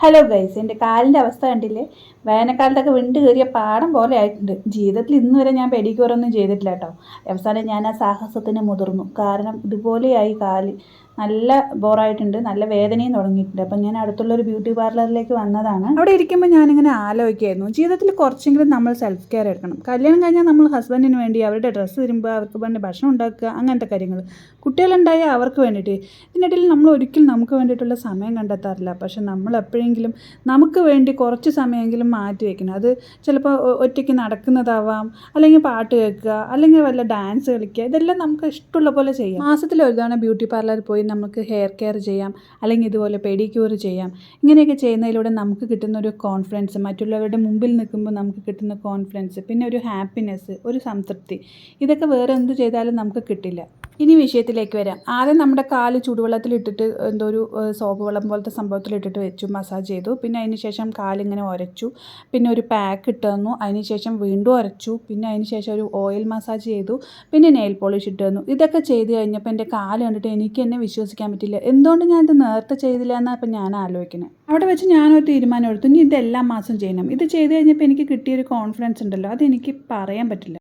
Hello guys, എൻ്റെ കാലിൻ്റെ അവസ്ഥ കണ്ടില്ലേ? വേനൽക്കാലത്തൊക്കെ വിണ്ട് കയറിയ പാടം പോലെ ആയിട്ടുണ്ട്. ജീവിതത്തിൽ ഇന്ന് വരെ ഞാൻ പെഡിക്യൂറൊന്നും ചെയ്തിട്ടില്ല കേട്ടോ. അവസാനം ഞാൻ ആ സാഹസത്തിന് മുതിർന്നു. കാരണം ഇതുപോലെയായി കാല്. നല്ല ബോറായിട്ടുണ്ട്, നല്ല വേദനയും തുടങ്ങിയിട്ടുണ്ട്. അപ്പം ഞാൻ അടുത്തുള്ളൊരു ബ്യൂട്ടി പാർലറിലേക്ക് വന്നതാണ്. അവിടെ ഇരിക്കുമ്പോൾ ഞാനിങ്ങനെ ആലോചിക്കായിരുന്നു, ജീവിതത്തിൽ കുറച്ചെങ്കിലും നമ്മൾ സെൽഫ് കെയർ എടുക്കണം. കല്യാണം കഴിഞ്ഞാൽ നമ്മൾ ഹസ്ബൻഡിന് വേണ്ടി അവരുടെ ഡ്രസ്സ് തിരുമ്പുക, അവർക്ക് വേണ്ടി ഭക്ഷണം ഉണ്ടാക്കുക, അങ്ങനത്തെ കാര്യങ്ങൾ. കുട്ടികളുണ്ടായാൽ അവർക്ക് വേണ്ടിയിട്ട്. ഇതിനിടയിൽ നമ്മൾ ഒരിക്കലും നമുക്ക് വേണ്ടിയിട്ടുള്ള സമയം കണ്ടെത്താറില്ല. പക്ഷെ നമ്മൾ എപ്പോഴെങ്കിലും നമുക്ക് വേണ്ടി കുറച്ച് സമയമെങ്കിലും മാറ്റി വയ്ക്കണം. അത് ചിലപ്പോൾ ഒറ്റയ്ക്ക് നടക്കുന്നതാവാം, അല്ലെങ്കിൽ പാട്ട് കേൾക്കുക, അല്ലെങ്കിൽ വല്ല ഡാൻസ് കളിക്കുക. ഇതെല്ലാം നമുക്ക് ഇഷ്ടമുള്ള പോലെ ചെയ്യാം. മാസത്തിൽ ഒരു തവണ ബ്യൂട്ടി പാർലറിൽ പോയി നമുക്ക് ഹെയർ കെയർ ചെയ്യാം, അല്ലെങ്കിൽ ഇതുപോലെ പെഡിക്യൂർ ചെയ്യാം. ഇങ്ങനെയൊക്കെ ചെയ്യുന്നതിലൂടെ നമുക്ക് കിട്ടുന്ന ഒരു കോൺഫിഡൻസ്, മറ്റുള്ളവരുടെ മുമ്പിൽ നിൽക്കുമ്പോൾ നമുക്ക് കിട്ടുന്ന കോൺഫിഡൻസ്, പിന്നെ ഒരു ഹാപ്പിനെസ്, ഒരു സംതൃപ്തി, ഇതൊക്കെ വേറെ എന്ത് ചെയ്താലും നമുക്ക് കിട്ടില്ല. ഇനി വിഷയത്തിലേക്ക് വരാം. ആദ്യം നമ്മുടെ കാല് ചൂടുവെള്ളത്തിലിട്ടിട്ട് എന്തോ ഒരു സോപ്പ് വെള്ളം പോലത്തെ സംഭവത്തിലിട്ടിട്ട് വെച്ചു, മസാജ് ചെയ്തു. പിന്നെ അതിന് ശേഷം കാലിങ്ങനെ ഉരച്ചു, പിന്നെ ഒരു പാക്ക് ഇട്ട് തന്നു. അതിന് ശേഷം വീണ്ടും ഉരച്ചു, പിന്നെ അതിന് ശേഷം ഒരു ഓയിൽ മസാജ് ചെയ്തു, പിന്നെ നെയിൽ പോളിഷ് ഇട്ട് തന്നു. ഇതൊക്കെ ചെയ്ത് കഴിഞ്ഞപ്പോൾ എൻ്റെ കാല് കണ്ടിട്ട് എനിക്ക് തന്നെ വിശ്വസിക്കാൻ പറ്റില്ല. എന്തുകൊണ്ട് ഞാനിത് നേരത്തെ ചെയ്തില്ല എന്നാണ് ഇപ്പം ഞാൻ ആലോചിക്കുന്നത്. അവിടെ വെച്ച് ഞാനൊരു തീരുമാനം എടുത്തു, ഇനി ഇതെല്ലാം മാസം ചെയ്യണം. ഇത് ചെയ്ത് കഴിഞ്ഞപ്പോൾ എനിക്ക് കിട്ടിയൊരു കോൺഫിഡൻസ് ഉണ്ടല്ലോ, അതെനിക്ക് പറയാൻ പറ്റില്ല.